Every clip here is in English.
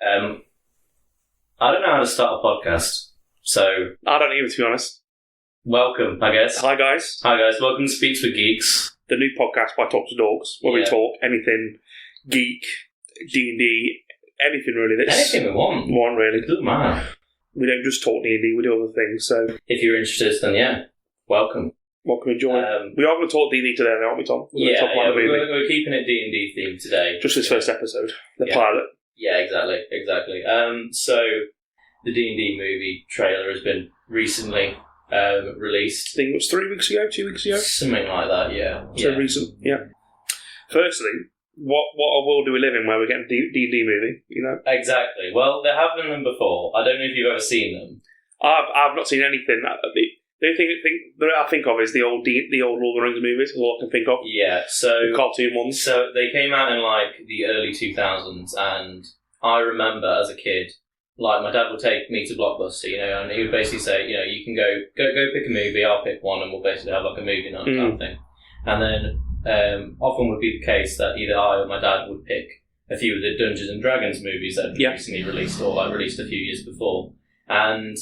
I don't know how to start a podcast, so... I don't either, to be honest. Welcome, I guess. Hi, guys. Hi, guys. Welcome to Speaks with Geeks. The new podcast by Talk to Dogs, where we talk anything geek, D&D, anything really. Anything we want. One, really. Doesn't matter. We don't just talk D&D, we do other things, so... If you're interested, then yeah, welcome. Welcome and join. We are going to talk D&D today, aren't we, Tom? We're keeping it D&D themed today. Just this first episode, the pilot. Yeah, exactly. So, the D&D movie trailer has been recently released. I think it was 3 weeks ago, 2 weeks ago? Something like that, yeah. So recent, yeah. Firstly, what a world do we live in where we're getting a D&D movie, you know? Exactly. Well, there have been them before. I don't know if you've ever seen them. I've not seen anything. The only thing that I think of is the old Lord of the Rings movies. Is all I can think of. Yeah, so the cartoon ones. So they came out in like the early 2000s, and I remember as a kid, like my dad would take me to Blockbuster, you know, and he would basically say, you know, you can go pick a movie, I'll pick one, and we'll basically have like a movie night kind of thing. And then often would be the case that either I or my dad would pick a few of the Dungeons and Dragons movies that had recently released or like released a few years before, and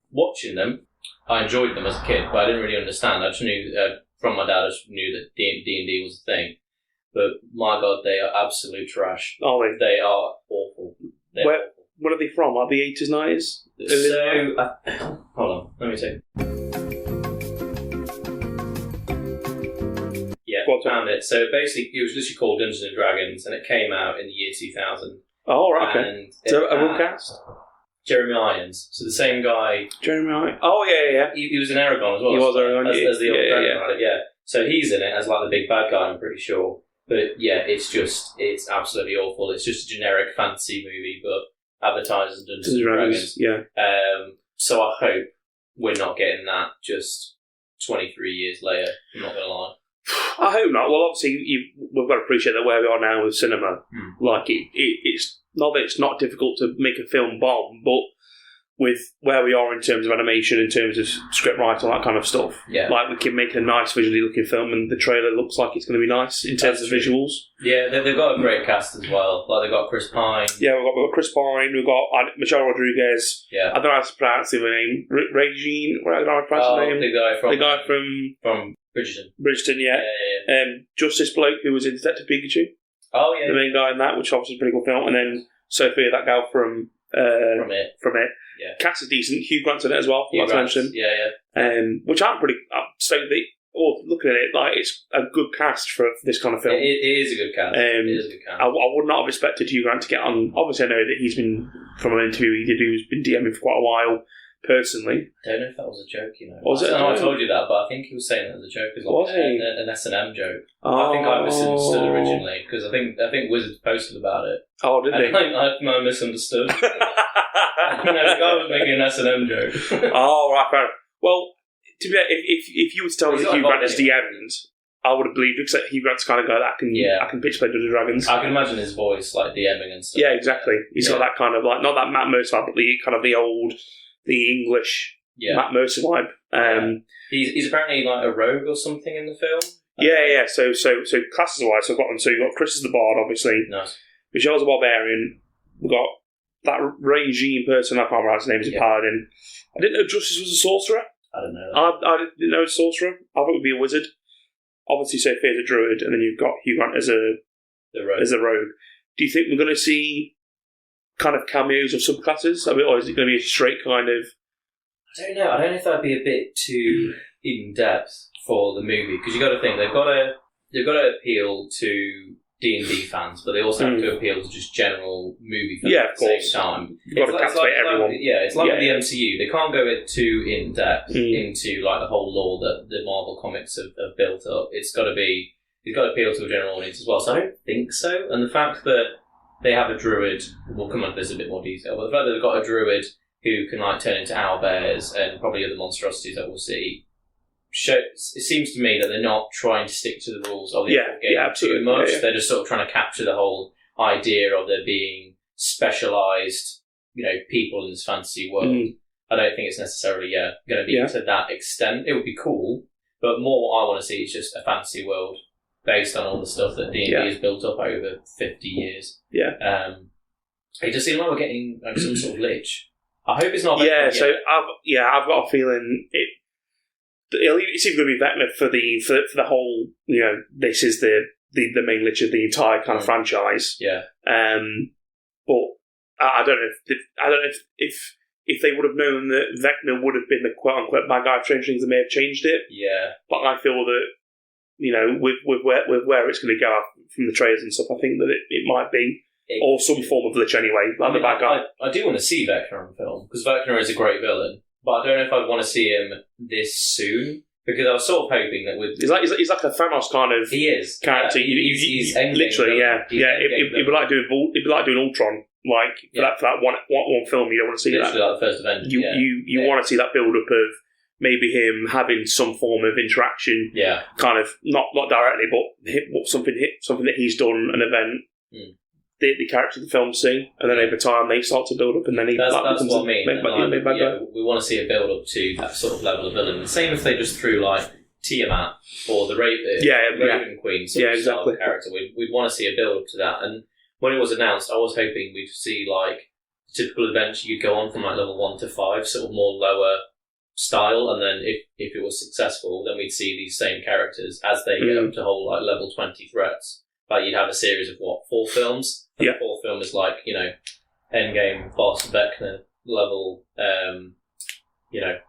watching them. I enjoyed them as a kid, but I didn't really understand. I just knew, from my dad, I just knew that D&D was a thing. But, my God, they are absolute trash. Are they? They are awful. What are they from? Like the 80s, 90s? So, hold on, let me see. Yeah, found it. So, basically, it was literally called Dungeons and Dragons, and it came out in the year 2000. Oh, right, okay. So, a real cast? Jeremy Irons, so the same guy. Jeremy Irons. Oh, yeah. He was in Aragon as well. He was Aragon, as the old dragon, yeah. So he's in it as like the big bad guy, I'm pretty sure. But yeah, it's absolutely awful. It's just a generic fantasy movie, but advertises Dungeons and Dragons. Yeah. So I hope we're not getting that just 23 years later. I'm not going to lie. I hope not. Well, obviously, we've got to appreciate that where we are now with cinema, like it's not that it's not difficult to make a film bomb, but with where we are in terms of animation, in terms of script writing, all that kind of stuff, like we can make a nice visually looking film, and the trailer looks like it's going to be nice in terms of visuals. Yeah, they've got a great cast as well. Like they've got Chris Pine. Yeah, we've got Chris Pine. We've got Michelle Rodriguez. Yeah, I don't know how to pronounce the name. Regine. I don't know how to pronounce the name. The guy from Bridgerton, yeah. Justice Bloke, who was in Detective Pikachu. Oh, yeah. The main guy in that, which obviously is a pretty cool film. And then Sophia, that gal from It. Yeah. Cast is decent. Hugh Grant's in it as well, like I mentioned. Yeah. Which I'm pretty stoked that, looking at it, like it's a good cast for this kind of film. It is a good cast. I would not have expected Hugh Grant to get on. Obviously, I know that he's been, from an interview he did, who's been DMing for quite a while. Personally, I don't know if that was a joke. You know, I told you that, but I think he was saying that as a joke, as like an S&M joke. Oh. I think I misunderstood originally because I think Wizards posted about it. Oh, did they? I misunderstood. The guy was making an S&M joke. Oh, right, fair. Well, to be fair, if you were to tell me that Hugh Grant is DM'd, I would have believed you, except Hugh Grant's kind of guy that I can pitch play Dungeons and Dragons. I can imagine his voice like DMing and stuff. Yeah, exactly. He's got that kind of like, not that Matt Mercer vibe, but the English Matt Mercer vibe. He's apparently like a rogue or something in the film. Yeah. So classes wise, you've got Chris is the bard, obviously. Nice. Michelle's a barbarian. We've got that regime person. I can't remember his name. Is a paladin. I didn't know Justice was a sorcerer. I don't know. I didn't know a sorcerer. I thought it would be a wizard. Obviously, Sophia's a druid, and then you've got Hugh Grant as a rogue. Do you think we're going to see kind of cameos of subclasses? Or is it going to be a straight kind of... I don't know. I don't know if that'd be a bit too in depth for the movie, because you got to think they've got to appeal to D&D fans, but they also have to appeal to just general movie fans at the same time. You've got to captivate everyone. It's like with the MCU. They can't go too in depth into like the whole lore that the Marvel comics have built up. It's got to appeal to a general audience as well. So I don't think so. And the fact that they have a druid, we'll come on to this in a bit more detail, but the fact that they've got a druid who can like turn into owlbears and probably other monstrosities that we'll see, it seems to me that they're not trying to stick to the rules of the game too much. They're just sort of trying to capture the whole idea of there being specialised, people in this fantasy world. I don't think it's necessarily going to be to that extent. It would be cool, but more I want to see is just a fantasy world based on all the stuff that D&D has built up over 50 years. It just seems like we're getting like, some sort of lich. I hope it's not. Yeah, so I've got a feeling it's either going to be Vecna for the whole. This is the main lich of the entire kind of franchise. Yeah. But I don't know if they would have known that Vecna would have been the quote unquote bad guy of Stranger Things, they may have changed it. Yeah. But I feel that with where it's going to go from the trailers and stuff, I think that it might be. Or some form of lich anyway, like the bad guy. I do want to see Vecna on film, because Vecna is a great villain, but I don't know if I'd want to see him this soon, because I was sort of hoping that with... He's like a Thanos kind of character. He's literally, yeah. It'd be like doing Ultron, for that one film. You don't want to see literally that. Like the first Avenger, You want to see that build-up of maybe him having some form of interaction, kind of, not directly, but something that he's done, an event, the character of the film see, and then over time they start to build up, and then that's what I mean. We want to see a build up to that sort of level of villain. The same if they just threw like Tiamat or the Raven Queen sort of style character. We'd want to see a build up to that. And when it was announced, I was hoping we'd see like typical adventure. You'd go on from like level 1 to 5, sort of more lower style, and then if it was successful, then we'd see these same characters as they get up to whole like level 20 threats. Like you'd have a series of 4 films. And the 4th film is like, Endgame boss Vecna level,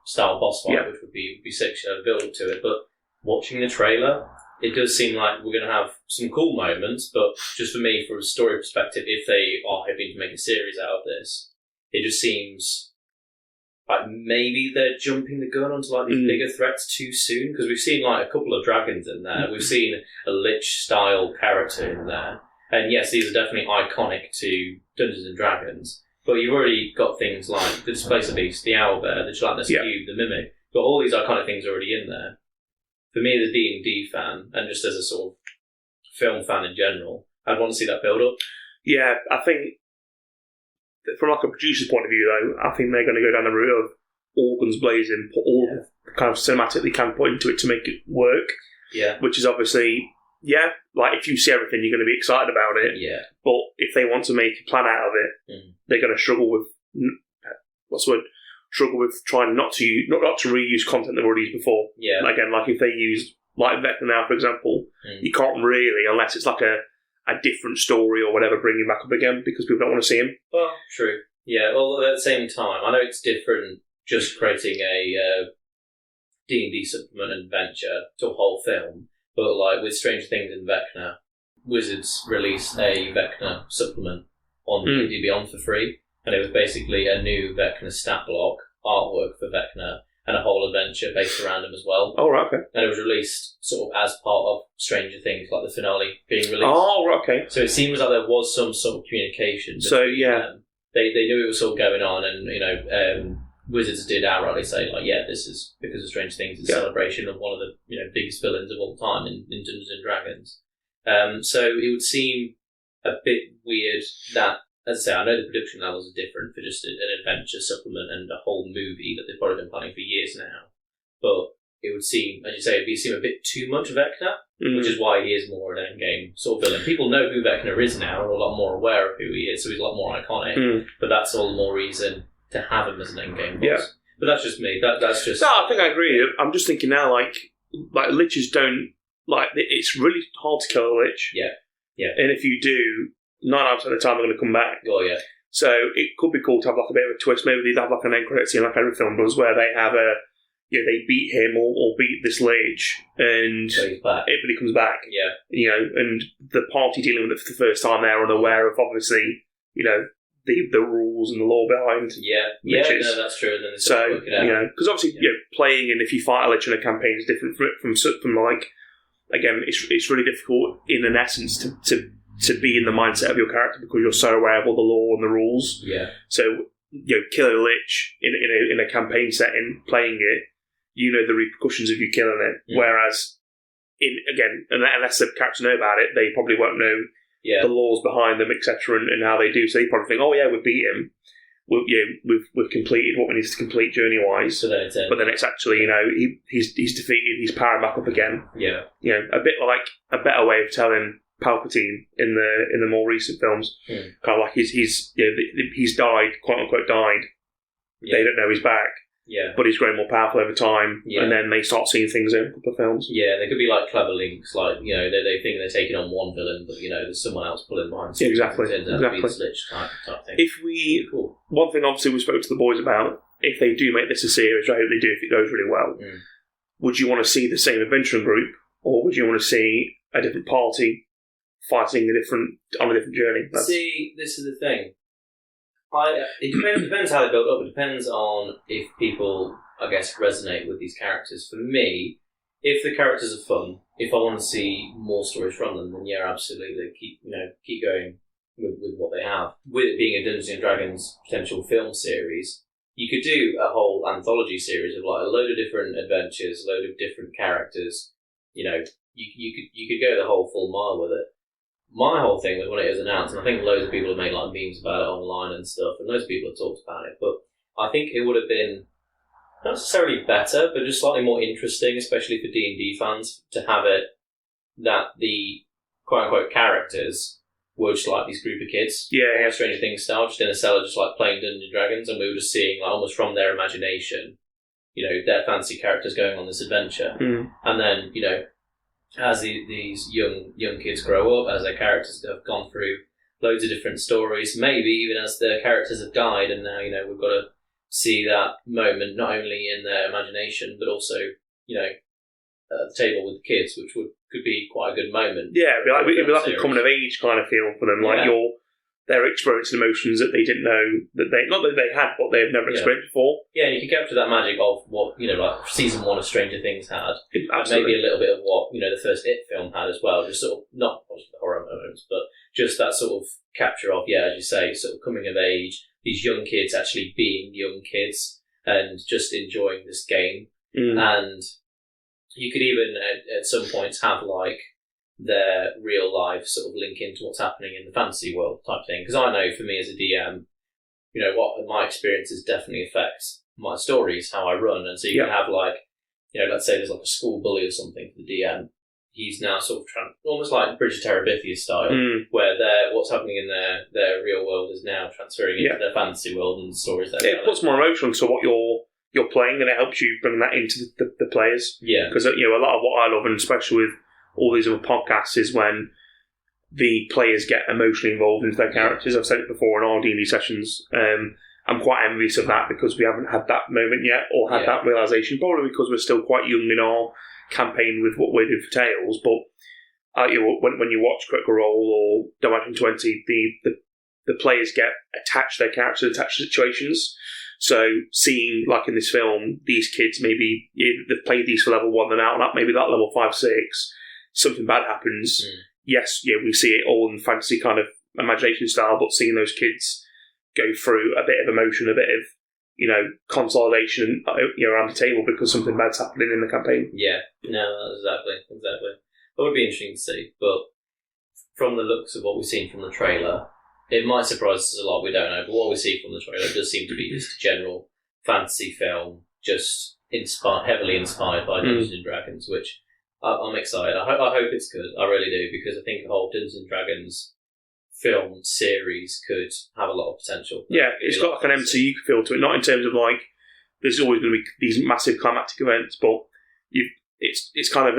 style boss fight, which would be sick, build up to it. But watching the trailer, it does seem like we're going to have some cool moments. But just for me, from a story perspective, if they are hoping to make a series out of this, it just seems like maybe they're jumping the gun onto like these bigger threats too soon, because we've seen like a couple of dragons in there. We've seen a lich style character in there. And yes, these are definitely iconic to Dungeons and Dragons, but you've already got things like the Displacer Beast, the Owlbear, the Gelatinous Cube, the Mimic. Got all these iconic things already in there. For me, as a D&D fan, and just as a sort of film fan in general, I'd want to see that build up. Yeah, I think from like a producer's point of view, though, I think they're going to go down the route of all guns blazing, put all the kind of cinematic they can put into it to make it work. Yeah, which is obviously. Yeah, like if you see everything, you're going to be excited about it. Yeah. But if they want to make a plan out of it, they're going to struggle with trying not to reuse content they've already used before. Yeah. Again, like if they use like Vecna now, for example, you can't really, unless it's like a different story or whatever, bring him back up again because people don't want to see him. Well, true. Yeah. Well, at the same time, I know it's different just creating a D&D supplement and adventure to a whole film. But like with Stranger Things and Vecna, Wizards released a Vecna supplement on D&D Beyond for free, and it was basically a new Vecna stat block, artwork for Vecna, and a whole adventure based around him as well. Oh, right, okay. And it was released sort of as part of Stranger Things, like the finale being released. Oh, right, okay. So it seems like there was some sort of communication. So, yeah. They knew it was all going on, and, Wizards did outrightly say, like, this is because of Strange Things. It's a celebration of one of the biggest villains of all time in Dungeons and Dragons. So it would seem a bit weird that, as I say, I know the production levels are different for just an adventure supplement and a whole movie that they've probably been planning for years now. But it would seem, as you say, it'd seem a bit too much Vecna, which is why he is more an endgame sort of villain. People know who Vecna is now and are a lot more aware of who he is, so he's a lot more iconic. But that's all the more reason to have him as an endgame boss. Yeah. But that's just me. That's just... No, I think I agree. I'm just thinking now, like liches don't... Like, it's really hard to kill a lich. Yeah. And if you do, 9 out of the time they're going to come back. Oh, yeah. So it could be cool to have like a bit of a twist. Maybe they'd have like an end credit scene like every film does, where they have they beat him or beat this lich, and everybody comes back. Yeah. And the party dealing with it for the first time, they're unaware of, obviously, the rules and the law behind. Yeah, no, that's true. And then so because obviously, playing and if you fight a lich in a campaign is different from like, again, it's really difficult in an essence to be in the mindset of your character because you're so aware of all the law and the rules. Yeah. So killing a lich in a campaign setting, playing it, the repercussions of you killing it. Whereas unless the characters know about it, they probably won't know. The laws behind them, etc., and how they do. So they probably think, "Oh yeah, we beat him. We've completed what we need to complete journey-wise." But then it's actually, he's defeated. He's powering back up again. Yeah. A bit like a better way of telling Palpatine in the more recent films. Kind of like he's died, quote unquote died. Yeah. They don't know he's back. Yeah. But he's grown more powerful over time, and then they start seeing things in a couple of films. Yeah, they could be like clever links, like, you know, they think they're taking on one villain, but, you know, there's someone else pulling behind. Yeah, exactly. Type thing. If we, cool. One thing obviously we spoke to the boys about, if they do make this a series, I hope they do if it goes really well, would you want to see the same adventuring group, or would you want to see a different party fighting on a different journey? See, this is the thing. It depends how they build up. It depends on if people, I guess, resonate with these characters. For me, if the characters are fun, if I want to see more stories from them, then yeah, absolutely, keep going with what they have. With it being a Dungeons and Dragons potential film series, you could do a whole anthology series of like a load of different adventures, a load of different characters. You know, you could go the whole full mile with it. My whole thing was when it was announced, and I think loads of people have made like memes about it online and stuff, and loads of people have talked about it, but I think it would have been not necessarily better, but just slightly more interesting, especially for D&D fans, to have it that the quote-unquote characters were just like these group of kids. Yeah. Stranger Things style, just in a cellar, just like playing Dungeons and Dragons, and we were just seeing like almost from their imagination, you know, their fancy characters going on this adventure. And then, you know, as these young kids grow up, as their characters have gone through loads of different stories, maybe even as their characters have died, and now, you know, we've got to see that moment not only in their imagination, but also, you know, at the table with the kids, which could be quite a good moment. Yeah, it'd be like a coming of age kind of feel for them, like they're experiencing emotions that they didn't know that they had, but they've never experienced before. Yeah, and you can capture that magic of what, you know, like season 1 of Stranger Things had. Absolutely. Maybe a little bit of what, you know, the first It film had as well. Just sort of, not horror moments, but just that sort of capture of, as you say, sort of coming of age, these young kids actually being young kids and just enjoying this game. And you could even at some points have like their real life sort of link into what's happening in the fantasy world type thing. Because I know for me as a DM, you know, what my experiences definitely affect my stories, how I run. And so you can have like, you know, let's say there's like a school bully or something for the DM. He's now sort of almost like Bridge of Terabithia style, where what's happening in their real world is now transferring into their fantasy world and the stories there. It puts more emotion to what you're playing, and it helps you bring that into the players. Yeah. Because, you know, a lot of what I love, and especially with all these other podcasts, is when the players get emotionally involved into their characters. I've said it before in our D&D sessions. I'm quite envious of that because we haven't had that moment yet, or had that realisation, probably because we're still quite young in our campaign with what we're doing for Tales. But you know, when you watch Critical Role or Dimension 20, the players get attached to their characters, attached to situations. So seeing, like in this film, these kids maybe they've played these for level 1, they're out, maybe that level 5, 6, something bad happens. Yes, we see it all in fantasy kind of imagination style, but seeing those kids go through a bit of emotion, a bit of, you know, consolidation, you know, around the table because something bad's happening in the campaign. Yeah, no, exactly. It would be interesting to see, but from the looks of what we've seen from the trailer, it might surprise us a lot, we don't know, but what we see from the trailer does seem to be just a general fantasy film, just heavily inspired by Dungeons and Dragons, which I'm excited. I hope it's good, I really do, because I think the whole Dungeons and Dragons film series could have a lot of potential. Yeah, it's got like an MCU feel to it, not in terms of like there's always going to be these massive climactic events, but it's kind of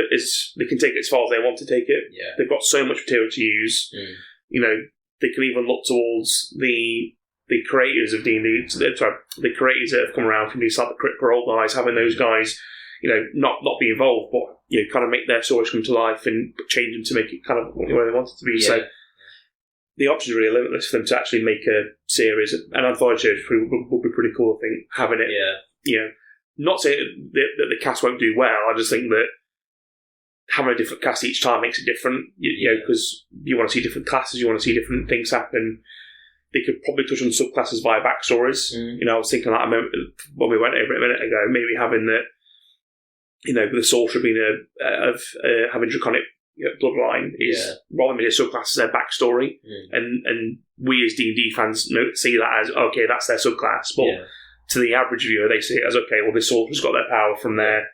they can take it as far as they want to take it. Yeah. They've got so much material to use. You know, they can even look towards the creators of D&D, the creators that have come around from these like the Critical Role guys, having those guys, you know, not be involved, but, you know, kind of make their stories come to life and change them to make it kind of where they want it to be. Yeah. So the options are really limitless for them to actually make a series. An anthology series would be pretty cool, I think, having it. Yeah. You know, not saying that the cast won't do well, I just think that having a different cast each time makes it different, you know, because you want to see different classes, you want to see different things happen. They could probably touch on subclasses via backstories. You know, I was thinking that a moment when we went over it a minute ago, maybe having the, you know, the sorcerer being having draconic bloodline is rather than a subclass as their backstory, and we as D&D fans see that as okay, that's their subclass, but to the average viewer they see it as okay, well, this sorcerer's got their power from their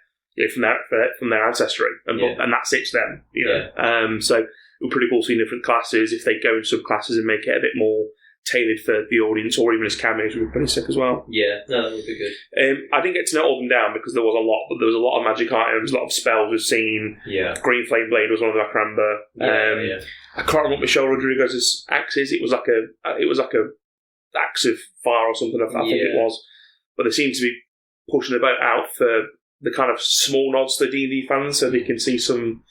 from their ancestry, and that's it to them, you know. So would be pretty cool seeing different classes. If they go in subclasses and make it a bit more tailored for the audience, or even as cameos, would be pretty sick as well. Yeah, no, that would be good. I didn't get to note all them down because there was a lot, but there was a lot of magic items, a lot of spells we've seen. Yeah. Green Flame Blade was one of them I can remember. Yeah. I can't remember what Michelle Rodriguez's axe is. It was like a axe of fire or something. I think it was. But they seem to be pushing the boat out for the kind of small nods to D&D fans, so they can see some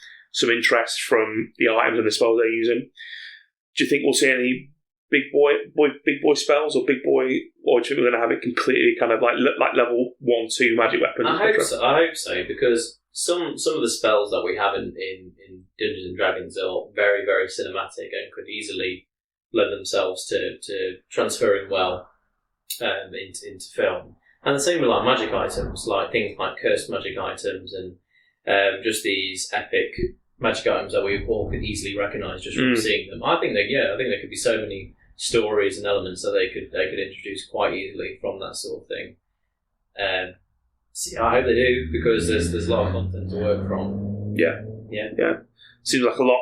interest from the items and the spells they're using. Do you think we'll see any big boy spells or big boy, or do you think we're going to have it completely kind of like level 1-2 magic weapons? I hope so, because some of the spells that we have in Dungeons and Dragons are very, very cinematic and could easily lend themselves to transferring well into film. And the same with like magic items, like things like cursed magic items and just these epic magic items that we all could easily recognise just from seeing them. I think there could be so many stories and elements that they could introduce quite easily from that sort of thing. I hope they do, because there's a lot of content to work from. Yeah. Seems like a lot.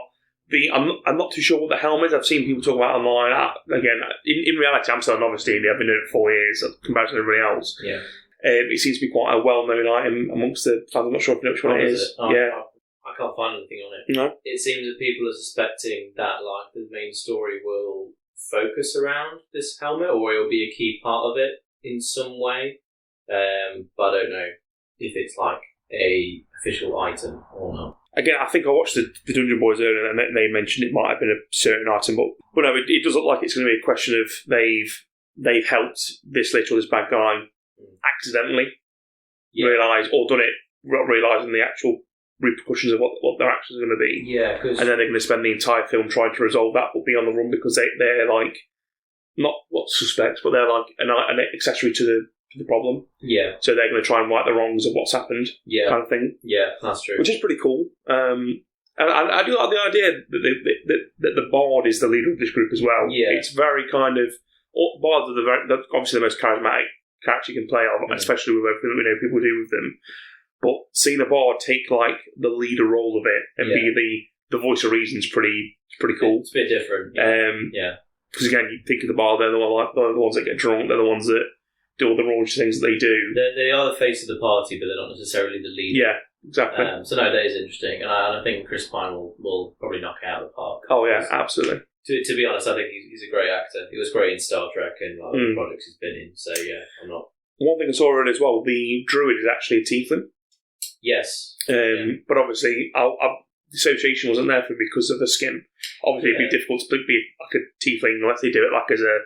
I'm not too sure what the helm is. I've seen people talk about it online. Again, in reality, I'm still a novice D&D. I've been doing it for 4 years compared to everybody else. Yeah. It seems to be quite a well-known item amongst the fans. I'm not sure if you know which one it is. I can't find anything on it. No. It seems that people are suspecting that like the main story will focus around this helmet, or it'll be a key part of it in some way. But I don't know if it's like a official item or not. Again, I think I watched the Dungeon Boys earlier, and they mentioned it might have been a certain item, but no, it does look like it's going to be a question of they've helped this lich or this bad guy accidentally realise, or done it not realising the actual repercussions of what their actions are going to be. Yeah, and then they're going to spend the entire film trying to resolve that, but be on the run because they're like not suspects, but they're like an accessory to the problem. Yeah. So they're going to try and right the wrongs of what's happened. Yeah. Kind of thing. Yeah, that's true. Which is pretty cool. And I do like the idea that the bard is the leader of this group as well. Yeah. It's very kind of... Bards are obviously the most charismatic character you can play on, especially with everything that we know people do with them. But seeing a bard take like the leader role of it and be the voice of reason is pretty cool. It's a bit different. Because again, you think of the bard, they're the ones that get drunk, they're the ones that do all the raunchy things that they do. They are the face of the party, but they're not necessarily the leader. Yeah, exactly. So no, that is interesting, and I think Chris Pine will probably knock it out of the park. Oh yeah, absolutely. To be honest, I think he's a great actor. He was great in Star Trek and the projects he's been in. So yeah, I'm not. One thing I saw earlier as well, the druid is actually a tiefling. Yes. But obviously, the association wasn't there for because of the skin. Obviously, it'd be difficult to be like a tiefling unless they do it like as a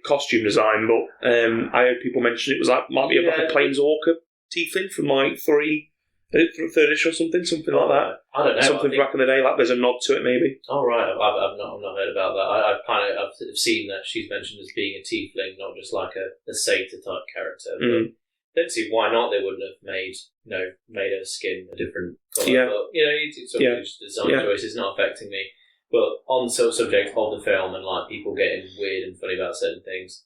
costume design. But I heard people mention it was might be like a Planeswalker tiefling from like third edition or something like that. I don't know. Something back in the day, like there's a nod to it, maybe. Oh right, I've not heard about that. I've seen that she's mentioned as being a tiefling, not just like a satyr type character. But don't see why not. They wouldn't have made her skin a different colour. Yeah. But it's sort of just design choices not affecting me. But on the subject of the film and like people getting weird and funny about certain things,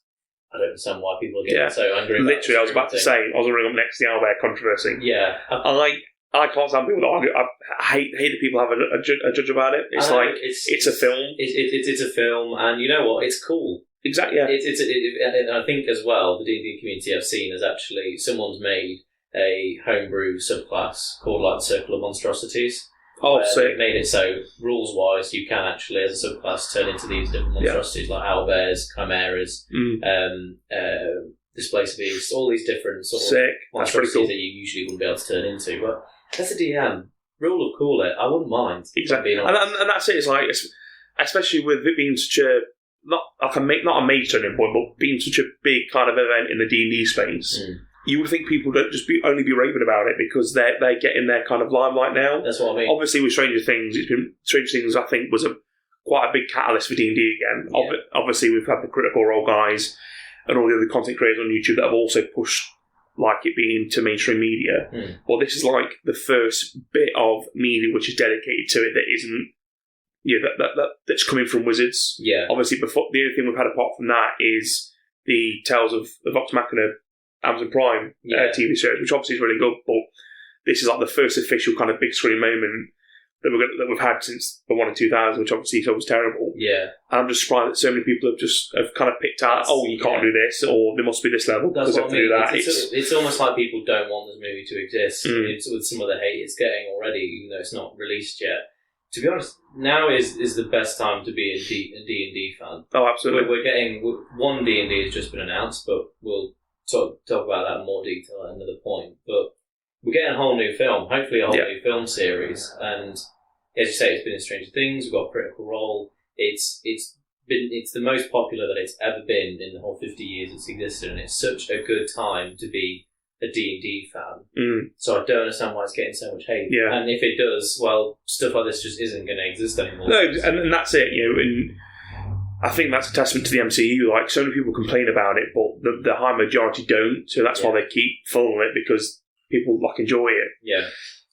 I don't understand why people are getting so angry. Literally, I was about to say, I was going to bring up next the Owlbear controversy. Yeah. I can't stand people that argue. I hate that people have a judge about it. It's it's a film. It's a film, and you know what? It's cool. Exactly. Yeah. And I think as well, the D&D community I've seen is actually someone's made a homebrew subclass called like Circle of Monstrosities. Oh, sick. Made it so rules-wise, you can actually, as a subclass, turn into these different monstrosities like owlbears, chimeras, displaced beasts, all these different sort of monstrosities that you usually wouldn't be able to turn into. But as a DM, rule of cool it, I wouldn't mind. Exactly, and that's it. It's like, especially with it being such a not a mage turning point, but being such a big kind of event in the D&D space. You would think people don't just only be raving about it because they're getting their kind of limelight now. That's what I mean. Obviously, with Stranger Things, Stranger Things I think was quite a big catalyst for D&D again. Yeah. Obviously, we've had the Critical Role guys and all the other content creators on YouTube that have also pushed like it being into mainstream media. But this is like the first bit of media which is dedicated to it that isn't that's coming from Wizards. Yeah. Obviously, before the only thing we've had apart from that is the Tales of Vox Machina Amazon Prime TV series, which obviously is really good, but this is like the first official kind of big screen moment that we've had since the one in 2000, which obviously was terrible. Yeah. And I'm just surprised that so many people have kind of picked out, you can't do this, or there must be this level because they have to do that. It's almost like people don't want this movie to exist. It's with some of the hate it's getting already, even though it's not released yet. To be honest, now is the best time to be a D&D fan. Oh, absolutely. We're getting one D&D has just been announced, but we'll talk about that in more detail at another point. But we're getting a whole new film, hopefully a whole new film series. And as you say, it's been in Stranger Things. We've got Critical Role. It's the most popular that it's ever been in the whole 50 years it's existed, and it's such a good time to be a D&D fan. So I don't understand why it's getting so much hate. Yeah. And if it does, well, stuff like this just isn't going to exist anymore. No, and that's it. And I think that's a testament to the MCU. Like, so many people complain about it, but the high majority don't. So that's why they keep following it, because people enjoy it. Yeah.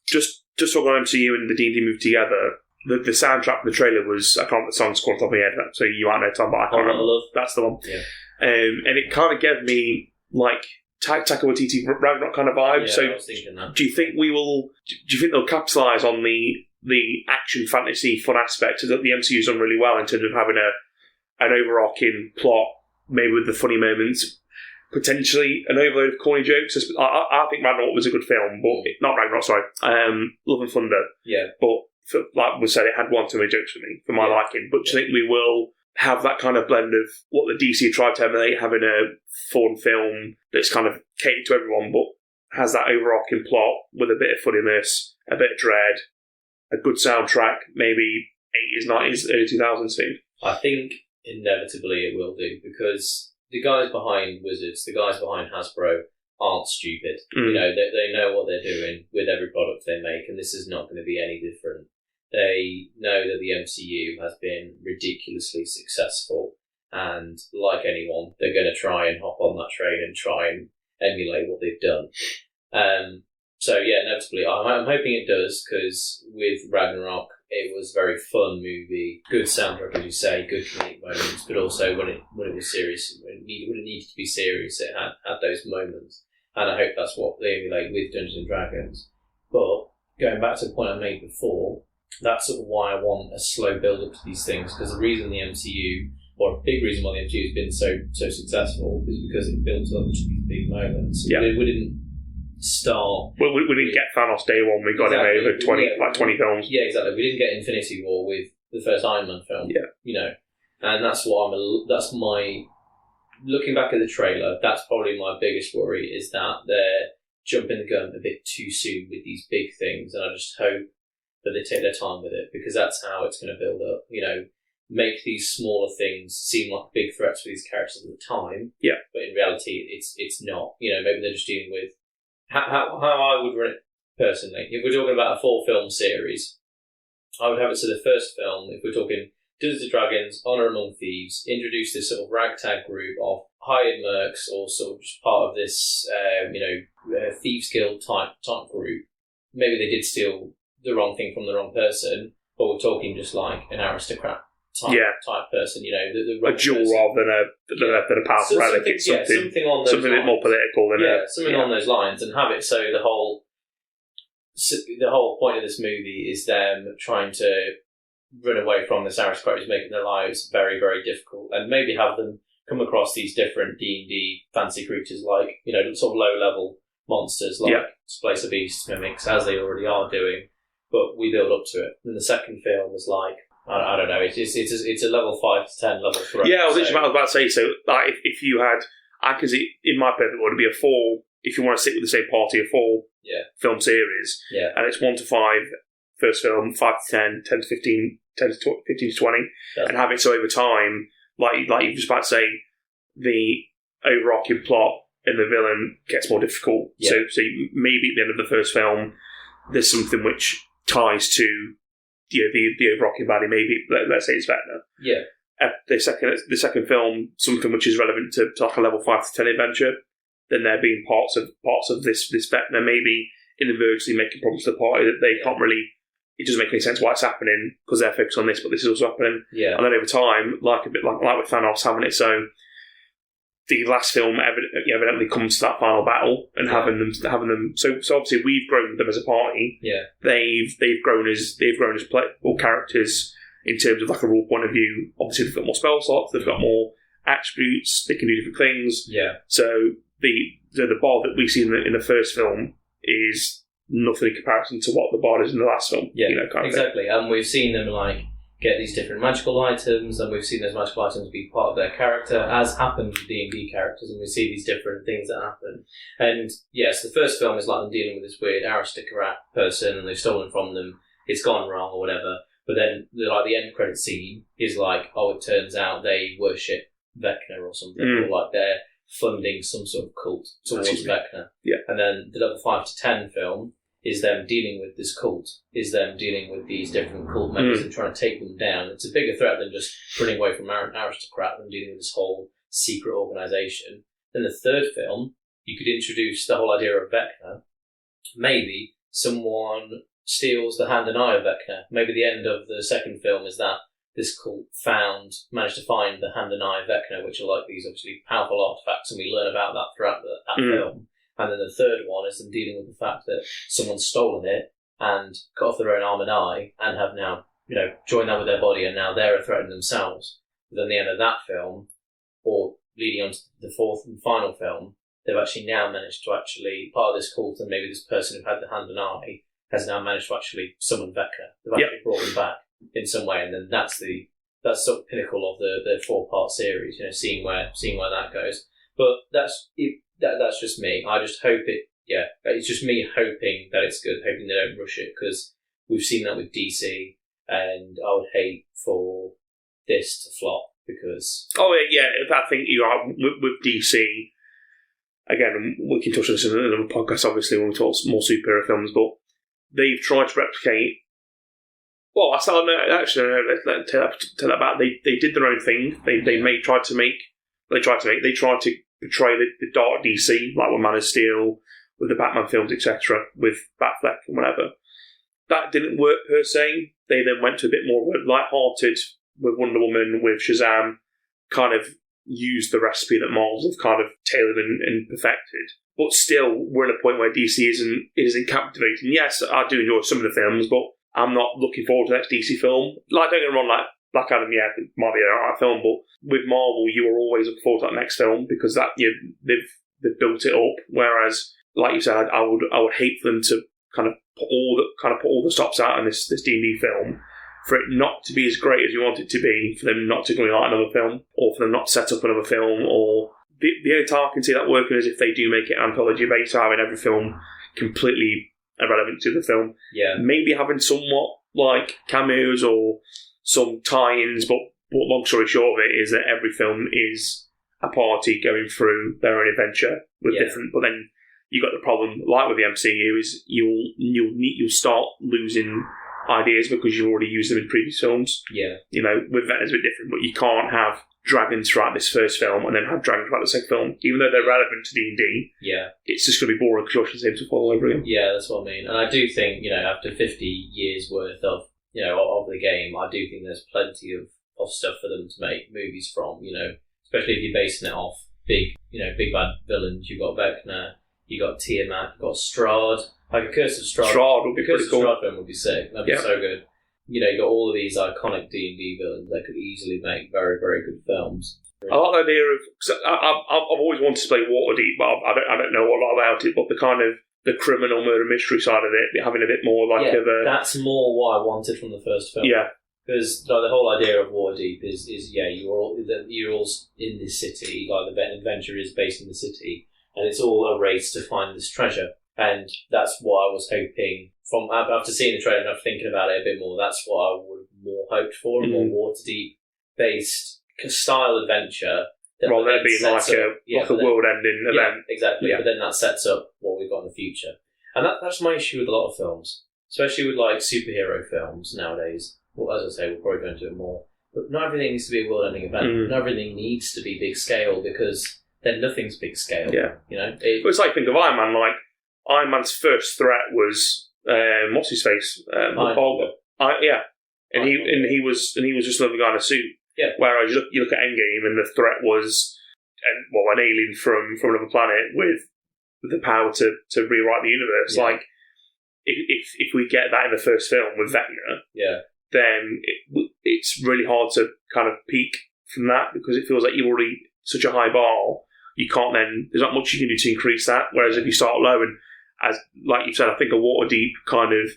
Just talking about MCU and the D&D movie together. The soundtrack for the trailer was, I can't remember the song's called off the top of my head, so you might know Tom, but I can't remember. Love. That's the one. Yeah. And it kind of gave me Taika Waititi Ragnarok kind of vibe. Yeah, so I was thinking that. do you think they'll capitalise on the action fantasy fun aspect that the MCU's done really well in terms of having an overarching plot, maybe with the funny moments, potentially an overload of corny jokes? I think Ragnarok was a good film, but not Ragnarok, sorry. Love and Thunder. Yeah. But like we said, it had one too many jokes for me, for my liking. But do you think we will have that kind of blend of what the DC tried to emulate, having a fun film that's kind of catered to everyone, but has that overarching plot with a bit of funniness, a bit of dread, a good soundtrack, maybe 80s, 90s, early 2000s thing? I think inevitably it will do, because the guys behind Wizards, the guys behind Hasbro, aren't stupid. They know what they're doing with every product they make, and this is not going to be any different. They know that the MCU has been ridiculously successful, and like anyone, they're going to try and hop on that train and try and emulate what they've done. So yeah, inevitably, I'm hoping it does, because with Ragnarok, it was a very fun movie, good soundtrack, as you say, good comedic moments, but also when it was serious, when it needed to be serious, it had those moments, and I hope that's what they emulate with Dungeons and Dragons. But going back to the point I made before, that's sort of why I want a slow build-up to these things, because the reason the MCU, or a big reason why the MCU has been so successful, is because it built up to these big moments. Yeah. We didn't start... We didn't get Thanos day one, we got him over 20 films. Yeah, exactly. We didn't get Infinity War with the first Iron Man film. Yeah. And that's what looking back at the trailer, that's probably my biggest worry, is that they're jumping the gun a bit too soon with these big things, and I just hope that they take their time with it, because that's how it's going to build up. Make these smaller things seem like big threats for these characters at the time. Yeah. But in reality, it's not. Maybe they're just dealing with how I would run it personally. If we're talking about a 4-film series, I would have it so the first film, if we're talking Dungeons and Dragons, Honor Among Thieves, introduce this sort of ragtag group of hired mercs, or sort of just part of this, Thieves Guild type group. Maybe they did steal the wrong thing from the wrong person, but we're talking just like an aristocrat type person, the a jewel rather than a powerful relic. It's something on those something a bit more political than something on those lines, and have it so the whole point of this movie is them trying to run away from this aristocrat who's making their lives very, very difficult, and maybe have them come across these different D&D fancy creatures, like sort of low level monsters like Splicer Beasts, mimics, as they already are doing. But we build up to it. And the second film is like, I don't know, it's a level 5 to 10 level threat. Yeah, I was about to say, so like, if you had, I can see, in my perfect world, it'd be a 4, if you want to stick with the same party, a 4 film series. Yeah. And it's 1 to 5, first film, 5 to 10, 10 to 15, 10 to 15 to 20. And have it so over time, like you were just about to say, the overarching plot and the villain gets more difficult. Yeah. So maybe at the end of the first film, there's something which ties to the overarching baddie. Maybe let's say it's Vecna. Yeah. The second film, something which is relevant to like a level 5 to 10 adventure. Then there being parts of this Vecna maybe inadvertently making problems to the party that they can't really. It doesn't make any sense why it's happening because they're focused on this, but this is also happening. Yeah. And then over time, like with Thanos having it so the last film evidently comes to that final battle and having them. So obviously we've grown them as a party. Yeah, they've grown as playable characters in terms of like a rule point of view. Obviously they've got more spell slots, they've got more attributes, they can do different things. Yeah. So the bard that we see in the first film is nothing in comparison to what the bard is in the last film. Yeah, kind of exactly. And we've seen them like get these different magical items, and we've seen those magical items be part of their character, as happened with D&D characters, and we see these different things that happen. And yes, the first film is like them dealing with this weird aristocrat person, and they've stolen from them, it's gone wrong or whatever. But then the end credit scene is like, oh, it turns out they worship Vecna or something, or like they're funding some sort of cult towards Vecna. Yeah. And then the level 5 to 10 film is them dealing with this cult, is them dealing with these different cult members and trying to take them down. It's a bigger threat than just running away from an aristocrat and dealing with this whole secret organisation. Then the third film, you could introduce the whole idea of Vecna. Maybe someone steals the hand and eye of Vecna. Maybe the end of the second film is that this cult managed to find the hand and eye of Vecna, which are like these obviously powerful artifacts, and we learn about that throughout that film. And then the third one is them dealing with the fact that someone's stolen it and cut off their own arm and eye and have now, joined that with their body, and now they're a threat to themselves. But then the end of that film, or leading on to the fourth and final film, they've actually now managed to part of this cult, and maybe this person who had the hand and eye has now managed to actually summon Vecna. They've actually brought them back in some way, and then that's sort of pinnacle of the 4-part series, seeing where that goes. But that's just me. I just hope it's just me hoping that it's good, hoping they don't rush it, because we've seen that with DC, and I would hate for this to flop, because... Oh, yeah, I think you're right. With DC, again, we can touch on this in another podcast, obviously, when we talk more superhero films, but they've tried to replicate... Well, let's take that back. They did their own thing. They tried to portray the dark DC, like with Man of Steel, with the Batman films, etc., with Batfleck and whatever. That didn't work per se. They then went to a bit more light-hearted with Wonder Woman, with Shazam, kind of used the recipe that Marvel have kind of tailored and perfected. But still, we're at a point where DC isn't captivating. Yes, I do enjoy some of the films, but I'm not looking forward to the next DC film. Like, don't get me wrong, like Black Adam, yeah, it might be an alright film, but with Marvel, you are always looking forward to that next film, because that they've built it up. Whereas, like you said, I would hate for them to kind of put all the stops out in this D&D film, for it not to be as great as you want it to be, for them not to go out another film, or for them not to set up another film, or the only time I can see that working is if they do make it anthology based, having every film completely irrelevant to the film. Yeah. Maybe having somewhat like cameos or some tie-ins, but long story short of it is that every film is a party going through their own adventure with different. But then you got the problem, like with the MCU, is you'll start losing ideas because you've already used them in previous films. Yeah. With that it's a bit different, but you can't have dragons throughout this first film and then have dragons throughout the second film, even though they're relevant to D&D. Yeah. It's just going to be boring because you're the same to follow over again. Yeah, that's what I mean. And I do think, after 50 years worth of the game, I do think there's plenty of stuff for them to make movies from, especially if you're basing it off big bad villains. You've got Vecna, you've got Tiamat, you've got Strahd. Like a Curse of Strahd. Strahd would be pretty cool. Strahd film would be sick. That'd be so good. You got all of these iconic D&D villains that could easily make very, very good films. I like the idea of... Cause I've always wanted to play Waterdeep, but I don't know a lot about it, but the kind of the criminal murder mystery side of it, having a bit more like of a... that's more what I wanted from the first film. Yeah. Because the whole idea of Waterdeep is you're all in this city, like the adventure is based in the city, and it's all a race to find this treasure. And that's what I was hoping from, after seeing the trailer and after thinking about it a bit more, that's what I would have more hoped for, a more Waterdeep based style adventure. Rather than being like a world ending event. Exactly. Yeah. But then that sets up what we've got in the future. And that's my issue with a lot of films, especially with like superhero films nowadays. Well, as I say, we'll probably go into it more. But not everything needs to be a world ending event. Not everything needs to be big scale, because then nothing's big scale. Yeah. It's like, think of Iron Man, like, Iron Man's first threat was what's his face? And he was just another guy in a suit. Yeah. Whereas you look at Endgame and the threat was an alien from another planet with the power to rewrite the universe. Like, if we get that in the first film with Vecna, then it's really hard to kind of peak from that, because it feels like you've already such a high bar. You can't then. There's not much you can do to increase that. Whereas if you start low, and as like you said, I think a Waterdeep kind of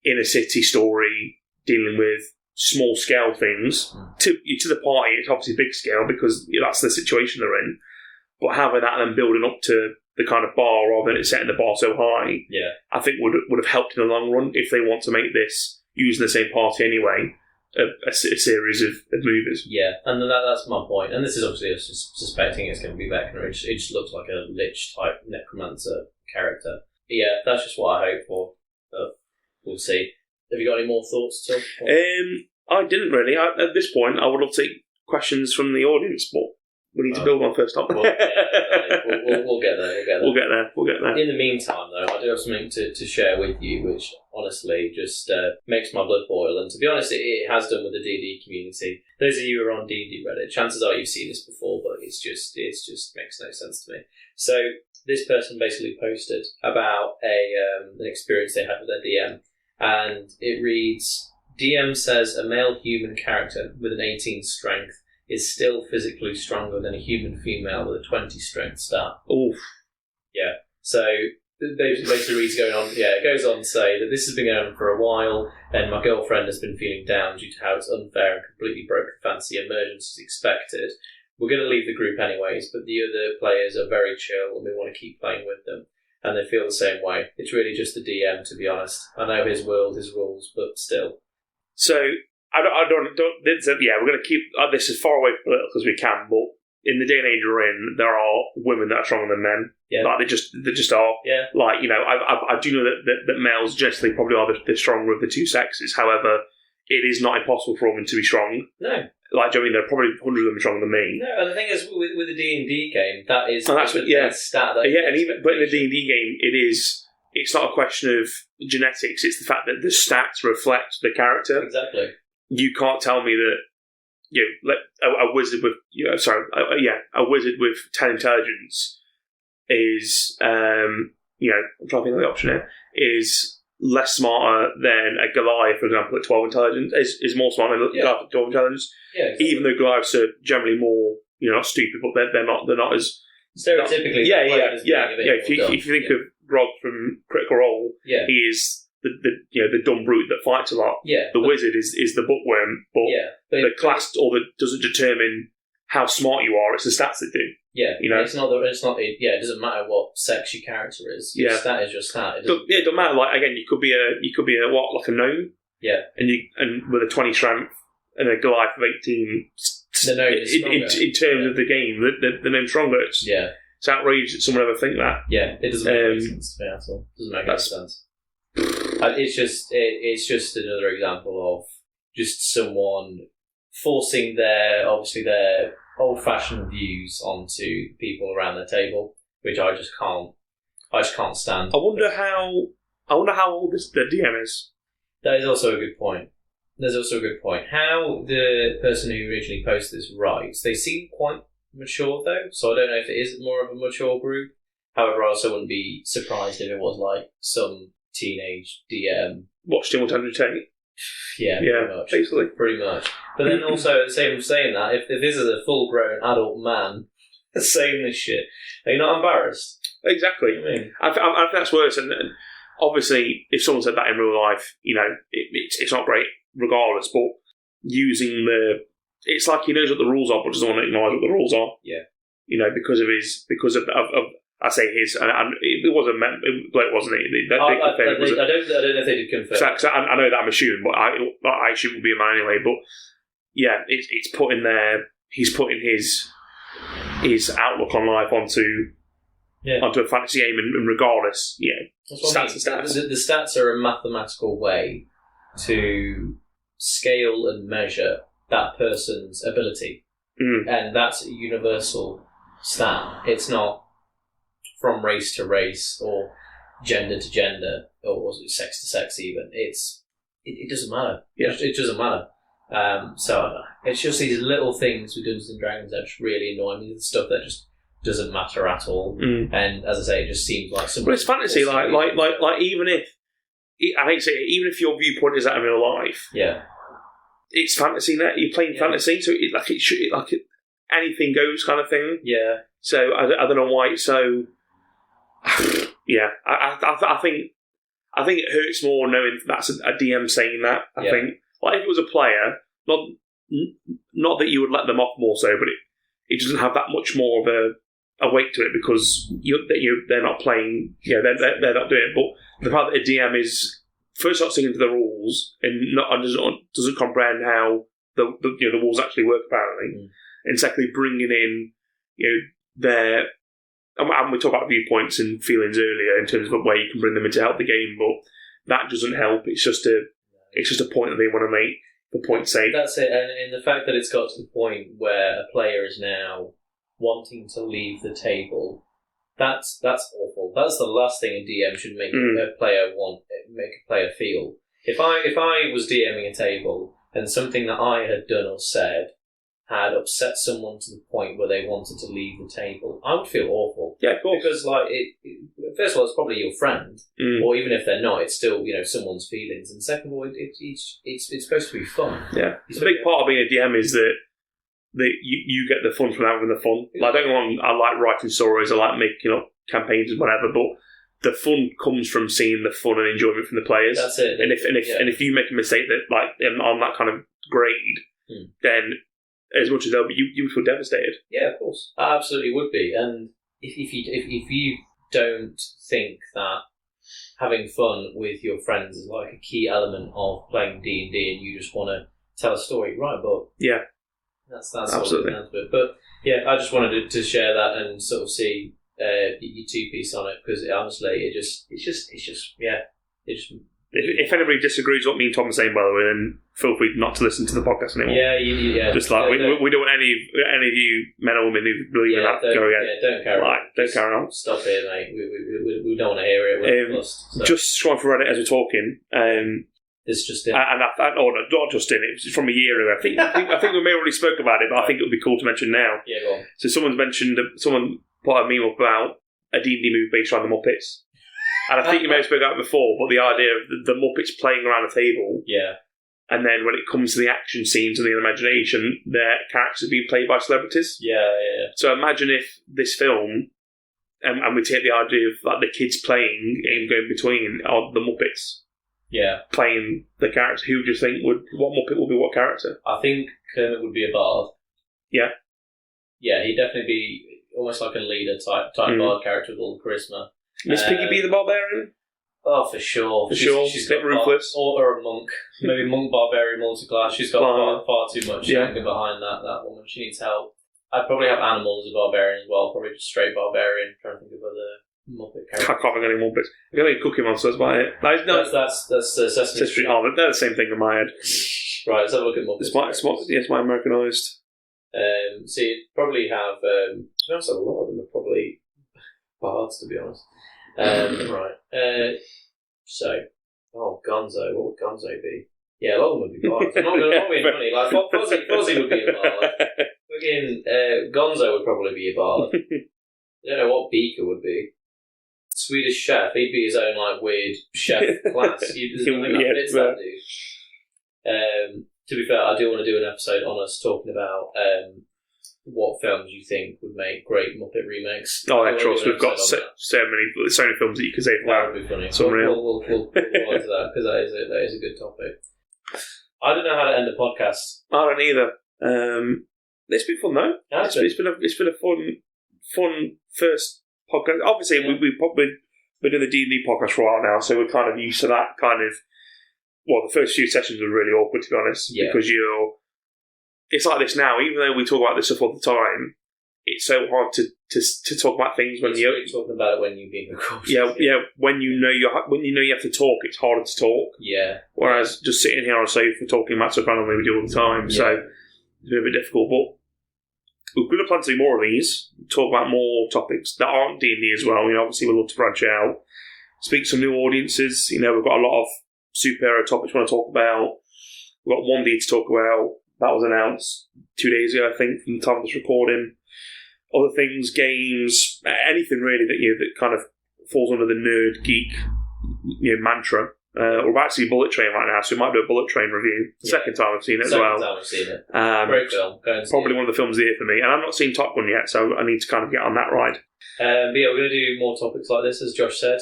inner city story dealing with small scale things to the party, it's obviously big scale because that's the situation they're in. But having that and then building up to the kind of bar rather than setting the bar so high, I think would have helped in the long run if they want to make this using the same party anyway. A series of movies. Yeah, and that's my point. And this is obviously us suspecting it's going to be Vecna. It just looks like a lich-type necromancer character. But yeah, that's just what I hope for. But we'll see. Have you got any more thoughts, Tom? I didn't really. At this point, I would love to take questions from the audience, but we need to build one first up. We'll get there. We'll get there. In the meantime, though, I do have something to share with you, which honestly just makes my blood boil. And to be honest, it has done with the D&D community. Those of you who are on D&D Reddit, chances are you've seen this before, but it just makes no sense to me. So this person basically posted about an experience they had with their DM, and it reads: DM says a male human character with an 18 strength is still physically stronger than a human female with a 20 strength stat. Oof. Yeah. So basically reads going on. Yeah, it goes on to say that this has been going on for a while, and my girlfriend has been feeling down due to how it's unfair and completely broke the fancy emergence as expected. We're going to leave the group anyways, but the other players are very chill and we want to keep playing with them. And they feel the same way. It's really just the DM, to be honest. I know his world, his rules, but still. So we're going to keep this as far away from political as we can, but in the day and age we're in, there are women that are stronger than men. Yeah. Like, they just are. Yeah. Like, I do know that males generally probably are the stronger of the two sexes. However, it is not impossible for women to be strong. No. Like, do you know what I mean? There are probably hundreds of them stronger than me. No, and the thing is, with the D&D game, that is the stat. But in the D&D game, it's not a question of genetics. It's the fact that the stats reflect the character. Exactly. You can't tell me that a wizard with a wizard with 10 intelligence is I'm trying to think of the option here, is less smarter than a Goliath, for example, at 12 intelligence, is more smart than Goliath at 12 intelligence. Yeah, exactly. Even though Goliaths are generally more, not stupid, but they're not as stereotypically. If you think of Grog from Critical Role, he is the dumb brute that fights a lot. Yeah, the wizard is the bookworm, but the class doesn't determine how smart you are. It's the stats that do. Yeah, it's not. It doesn't matter what sex your character is. Your stat is your stat. It doesn't matter. Like, again, you could be a gnome. Yeah, and with a 20 strength and a Goliath of 18. The gnome is stronger. In terms of the game, the gnome's stronger. It's outrageous that someone ever think that. Yeah, it doesn't make any sense to me at all. Doesn't make any sense. It's just another example of just someone forcing their old-fashioned views onto people around the table, which I just can't stand. I wonder how old the DM is. That is also a good point. There's also a good point. How the person who originally posted this writes, they seem quite mature though, so I don't know if it is more of a mature group. However, I also wouldn't be surprised if it was like some teenage DM. Watched him on Tangent Tape. Yeah, pretty much. Basically. Pretty much. But then also, at the same saying that, if this is a full-grown adult man saying this shit, are you not embarrassed? Exactly. You know what I mean? I think that's worse. And obviously, if someone said that in real life, it's not great regardless, but using it's like he knows what the rules are, but doesn't want to acknowledge what the rules are. Yeah. Because of I say his, and it wasn't Blake, wasn't it? I don't know if they did confirm. Cause I know that I'm assuming, but I assume it would be a man anyway. But yeah, it's putting there. He's putting his outlook on life onto a fantasy game, and regardless, stats are stats. The stats are a mathematical way to scale and measure that person's ability, and that's a universal stat. It's not from race to race or gender to gender or sex to sex even. It doesn't matter. Yeah. It doesn't matter. So It's just these little things with Dungeons and Dragons that just really annoy me. The stuff that just doesn't matter at all. And as I say, it just seems like something. But it's fantasy, like even if I hate to say it, even if your viewpoint is that of real life, it's fantasy. Now you're playing fantasy, so anything goes kind of thing. Yeah. So I don't know why it's so. Yeah, I think it hurts more knowing that's a DM saying that. I think, like, if it was a player, not that you would let them off more so, but it doesn't have that much more of a weight to it because they're not playing. They're not doing it. But the fact that a DM is first not sticking to the rules and doesn't comprehend how the rules actually work apparently, and secondly bringing in their. And we talked about viewpoints and feelings earlier in terms of where you can bring them in to help the game, but that doesn't help. It's just a point that they want to make for point's sake. That's it, and in the fact that it's got to the point where a player is now wanting to leave the table, that's awful. That's the last thing a DM should make a player feel. If I was DMing a table and something that I had done or said had upset someone to the point where they wanted to leave the table, I would feel awful. Yeah, of course. Because, first of all, it's probably your friend, or even if they're not, it's still someone's feelings. And second of all, it's supposed to be fun. Yeah, a big part of being a DM is that you get the fun from having the fun. Like, don't get me wrong, I like writing stories, I like making up campaigns and whatever, but the fun comes from seeing the fun and enjoyment from the players. That's it. And if you make a mistake that on that kind of grade, then as much as you feel devastated. Yeah, of course, I absolutely would be. And if you don't think that having fun with your friends is like a key element of playing D&D, and you just want to tell a story, right? But that's absolutely down to it. But yeah, I just wanted to share that and sort of see your 2-piece on it, because honestly, If anybody disagrees with what me and Tom are saying, by the way, then feel free not to listen to the podcast anymore. Yeah. Just like we don't want any of you men or women who believe in that go again. Yeah, don't carry on. Don't carry on. Stop here, mate. We don't want to hear it. We're lost, so. Just scrolling for Reddit as we're talking. This just in. And not just in. It was from a year ago. I think we may have already spoke about it, but I think it would be cool to mention now. Yeah, go on. So someone put a meme up about a D&D movie based around the Muppets. And I think you may have spoken about it before, but the idea of the Muppets playing around a table, and then when it comes to the action scenes and the imagination, their characters are being played by celebrities. Yeah. So imagine if this film, and we take the idea of like the kids playing and going between the Muppets, playing the character. Who do you think what Muppet would be what character? I think Kermit would be a bard. Yeah, he'd definitely be almost like a leader type bard character with all the charisma. Miss Piggy be the barbarian? Oh, for sure. She's got ruthless. Or a monk. Maybe monk, barbarian, multiclass. She's got far too much anger behind that woman. She needs help. I'd probably have animals as a barbarian as well. Probably just straight barbarian. I'm trying to think of other Muppet characters. I can't think of any Muppets. I'm going to be Cookie Monster, that's about it. That's Sesame Street. Oh, they're the same thing in my head. Right, let's have a look at Muppets. It's my Americanised. So you'd probably have... to be honest, a lot of them are probably bards, to be honest. Right. Gonzo. What would Gonzo be? Yeah, a lot of them would be bards. I'm not being funny. Like Fozzie would be a bard. Fucking Gonzo would probably be a bard. I don't know what Beaker would be. Swedish chef. He'd be his own like weird chef class. There's nothing that fits that dude. To be fair, I do want to do an episode on us talking about what films you think would make great Muppet remakes. Oh, yeah, trust. We've got so many films that you could say for that. That would be funny. We'll go on to that, because that is a good topic. I don't know how to end a podcast. I don't either. It's been fun though. It's been a fun first podcast. Obviously, we've probably been doing the D&D podcast for a while now, so we're kind of used to that kind of. Well, the first few sessions were really awkward, to be honest, because it's like this now. Even though we talk about this stuff all the time, it's so hard to talk about things when you're talking about it when you're being recorded. Yeah. When you know you have to talk, it's harder to talk. Yeah. Whereas just sitting here on a sofa talking about stuff randomly we do all the time, so it's been a bit difficult. But we're going to plan to do more of these. Talk about more topics that aren't D&D as well. Obviously we'd love to branch out, speak to some new audiences. We've got a lot of superhero topics we want to talk about. We've got 1D to talk about. That was announced 2 days ago, I think, from the time of this recording. Other things, games, anything really that kind of falls under the nerd geek mantra. We're about to see Bullet Train right now, so we might do a Bullet Train review. Second time I've seen it as well. Second time I've seen it. Great film. Go and see probably it. One of the films of the year for me. And I've not seen Top Gun yet, so I need to kind of get on that ride. But yeah, we're going to do more topics like this, as Josh said.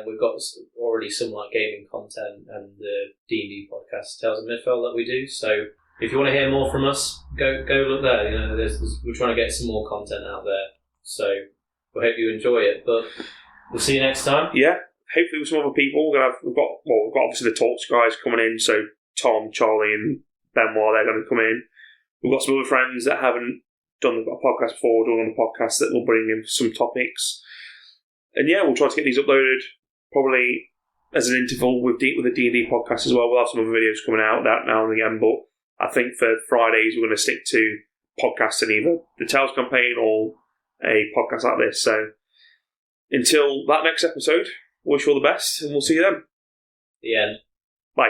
We've got already some like gaming content and the D&D podcast Tales of Midfield that we do. So if you want to hear more from us, go look there. We're trying to get some more content out there. So we hope you enjoy it. But we'll see you next time. Yeah, hopefully with some other people. We've got obviously the Talks guys coming in. So Tom, Charlie, and Benoit, they're going to come in. We've got some other friends that haven't done a podcast before, doing a podcast that will bring in some topics. And yeah, we'll try to get these uploaded probably as an interval with the D&D podcast as well. We'll have some other videos coming out that now and again, but I think for Fridays we're going to stick to podcasting either the Tales campaign or a podcast like this. So until that next episode, wish you all the best and we'll see you then. The end. Bye.